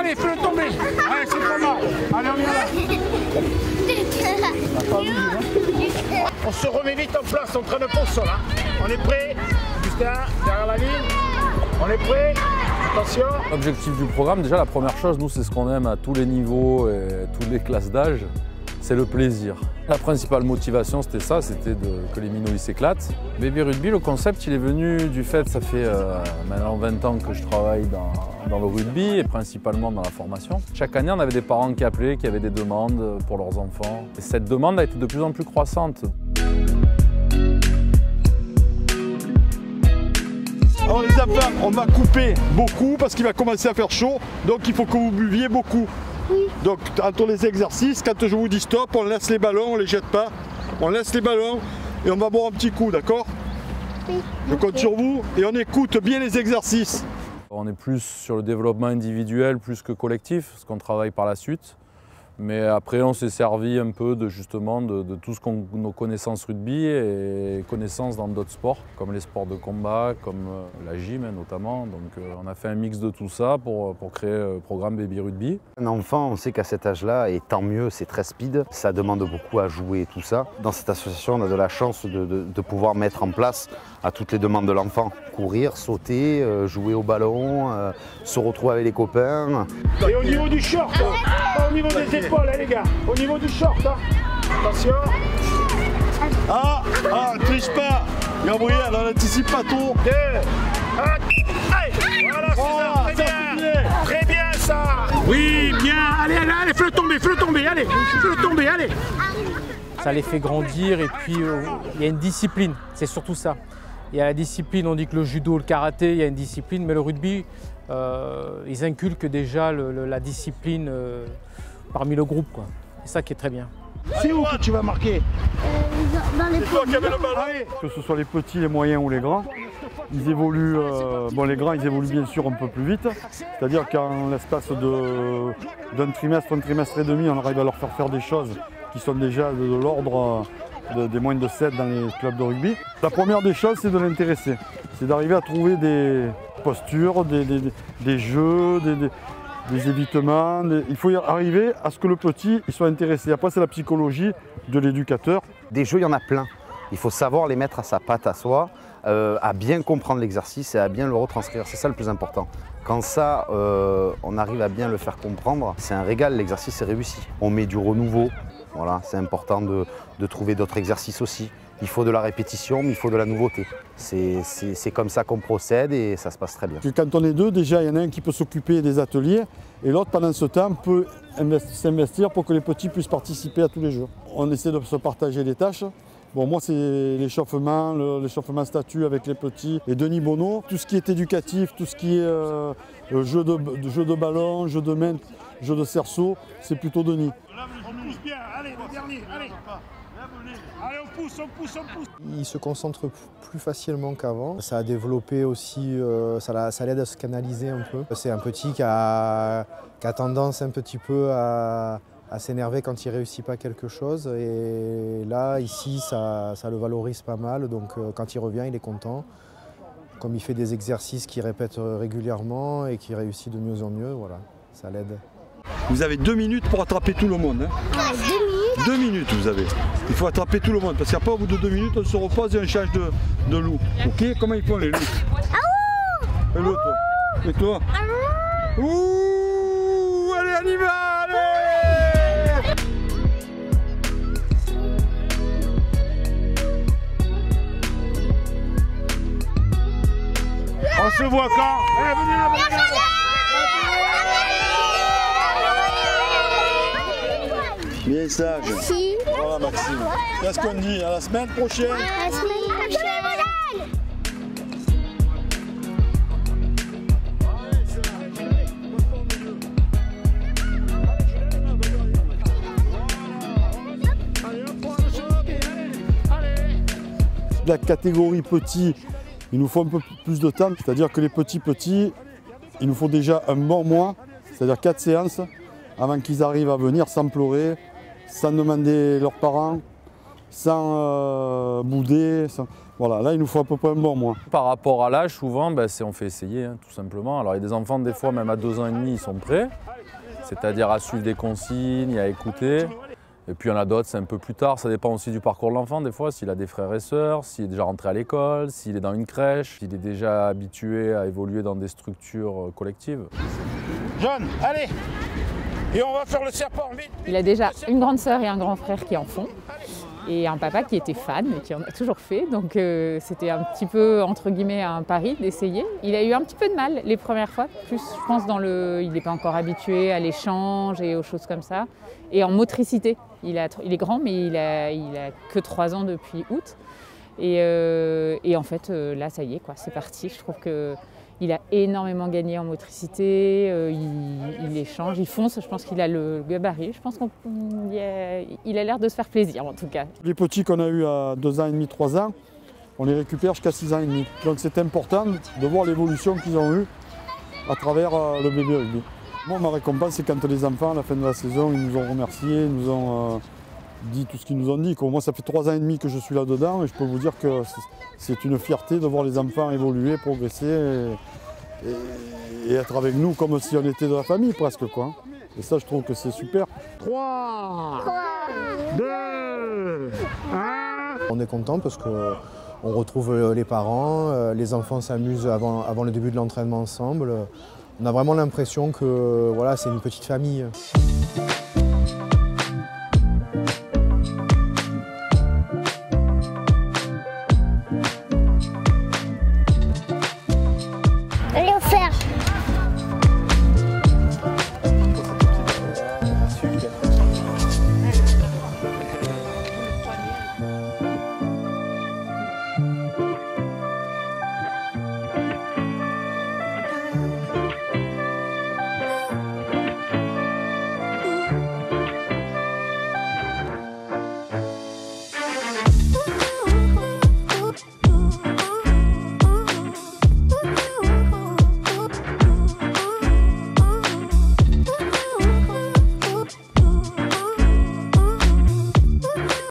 allez, fais-le tomber. Allez, c'est pas mal. Allez, on y va. On se remet vite en place, on traîne pas au sol. Hein. On est prêt, Justin, derrière la ligne. On est prêt. Attention. L'objectif du programme, déjà la première chose, nous c'est ce qu'on aime à tous les niveaux et toutes les classes d'âge, c'est le plaisir. La principale motivation c'était ça, c'était que les minots s'éclatent. Baby Rugby, le concept il est venu du fait, ça fait maintenant 20 ans que je travaille dans le rugby et principalement dans la formation. Chaque année on avait des parents qui appelaient, qui avaient des demandes pour leurs enfants. Et cette demande a été de plus en plus croissante. Alors les enfants, on va couper beaucoup parce qu'il va commencer à faire chaud, donc il faut que vous buviez beaucoup. Oui. Donc entre les exercices, quand je vous dis stop, on laisse les ballons, on ne les jette pas. On laisse les ballons et on va boire un petit coup, d'accord? Oui. Je compte sur vous et on écoute bien les exercices. On est plus sur le développement individuel plus que collectif, parce qu'on travaille par la suite. Mais après, on s'est servi un peu de tout ce nos connaissances rugby et connaissances dans d'autres sports, comme les sports de combat, comme la gym notamment. Donc on a fait un mix de tout ça pour créer le programme Baby Rugby. Un enfant, on sait qu'à cet âge-là, et tant mieux, c'est très speed, ça demande beaucoup à jouer et tout ça. Dans cette association, on a de la chance de pouvoir mettre en place à toutes les demandes de l'enfant. Courir, sauter, jouer au ballon, se retrouver avec les copains. Et au niveau du short, pas au niveau des épaules, hein, les gars, au niveau du short. Hein. Attention. Triche pas. Gabriel, on n'anticipe pas trop. 2, 1, voilà, c'est ça, très bien. Très bien ça. Oui, bien. Allez, fais-le tomber, allez, fais-le tomber, allez. Ça les fait grandir et puis il y a une discipline, c'est surtout ça. Il y a la discipline, on dit que le judo, le karaté, il y a une discipline, mais le rugby, ils inculquent déjà la discipline parmi le groupe. C'est ça qui est très bien. C'est où que tu vas marquer? Dans les que ce soit les petits, les moyens ou les grands, ils évoluent, les grands ils évoluent bien sûr un peu plus vite, c'est-à-dire qu'en l'espace d'un trimestre, un trimestre et demi, on arrive à leur faire des choses qui sont déjà de l'ordre des moins de 7 dans les clubs de rugby. La première des choses, c'est de l'intéresser, c'est d'arriver à trouver des postures, des jeux, des évitements. Il faut y arriver à ce que le petit il soit intéressé. Après, c'est la psychologie de l'éducateur. Des jeux, il y en a plein. Il faut savoir les mettre à sa patte à soi, à bien comprendre l'exercice et à bien le retranscrire. C'est ça le plus important. Quand ça, on arrive à bien le faire comprendre, c'est un régal, l'exercice est réussi. On met du renouveau. Voilà, c'est important de trouver d'autres exercices aussi. Il faut de la répétition, mais il faut de la nouveauté. C'est comme ça qu'on procède et ça se passe très bien. Quand on est deux, déjà, il y en a un qui peut s'occuper des ateliers et l'autre, pendant ce temps, peut s'investir pour que les petits puissent participer à tous les jours. On essaie de se partager les tâches. Bon, moi, c'est l'échauffement statut avec les petits et Denis Bonneau. Tout ce qui est éducatif, tout ce qui est jeu de ballon, jeu de main, jeu de cerceau, c'est plutôt Denis. On pousse bien, allez, le dernier, allez. Allez, on pousse. Il se concentre plus facilement qu'avant. Ça a développé aussi, ça l'aide à se canaliser un peu. C'est un petit qui a tendance un petit peu à s'énerver quand il ne réussit pas quelque chose. Et là, ici, ça le valorise pas mal. Donc quand il revient, il est content. Comme il fait des exercices qu'il répète régulièrement et qu'il réussit de mieux en mieux, voilà, ça l'aide. Vous avez 2 minutes pour attraper tout le monde. Hein. 2 minutes vous avez. Il faut attraper tout le monde parce qu'après au bout de 2 minutes on se repose et on change de loup. Ok? Comment ils font les loups? Et l'autre? Et toi? Ouh! Allez, on y va! Allez! On se voit quand? Allez, venez là, venez là. Bien sage. Merci. Voilà Maxime. Qu'est-ce qu'on dit? À la semaine prochaine. À la semaine prochaine. La catégorie petit, il nous faut un peu plus de temps, c'est-à-dire que les petits, il nous faut déjà un bon mois, c'est-à-dire 4 séances, avant qu'ils arrivent à venir sans pleurer, sans demander leurs parents, sans bouder. Voilà, là il nous faut à peu près un bon mois. Par rapport à l'âge, souvent, on fait essayer, tout simplement. Alors il y a des enfants, des fois, même à 2 ans et demi, ils sont prêts. C'est-à-dire à suivre des consignes, à écouter. Et puis il y en a d'autres, c'est un peu plus tard. Ça dépend aussi du parcours de l'enfant, des fois, s'il a des frères et sœurs, s'il est déjà rentré à l'école, s'il est dans une crèche, s'il est déjà habitué à évoluer dans des structures collectives. John, allez! Et on va faire le serpent, vite! Il a déjà une grande sœur et un grand frère qui en font. Et un papa qui était fan et qui en a toujours fait. Donc c'était un petit peu, entre guillemets, un pari d'essayer. Il a eu un petit peu de mal les premières fois. Plus, je pense, il n'est pas encore habitué à l'échange et aux choses comme ça. Et en motricité. Il est grand, mais il a que 3 ans depuis août. Et en fait, là, ça y est, quoi, c'est parti. Je trouve qu'il a énormément gagné en motricité, il échange, il fonce, je pense qu'il a le gabarit. Je pense qu'il a l'air de se faire plaisir, en tout cas. Les petits qu'on a eu à 2 ans et demi, 3 ans, on les récupère jusqu'à 6 ans et demi. Donc c'est important de voir l'évolution qu'ils ont eue à travers le bébé rugby. Moi, ma récompense, c'est quand les enfants, à la fin de la saison, ils nous ont remerciés, ils nous ont dit tout ce qu'ils nous ont dit. Moi, ça fait 3 ans et demi que je suis là-dedans et je peux vous dire que c'est une fierté de voir les enfants évoluer, progresser et être avec nous comme si on était de la famille presque, quoi. Et ça, je trouve que c'est super. 3, 2, 1... On est content parce qu'on retrouve les parents, les enfants s'amusent avant le début de l'entraînement ensemble. On a vraiment l'impression que voilà, c'est une petite famille.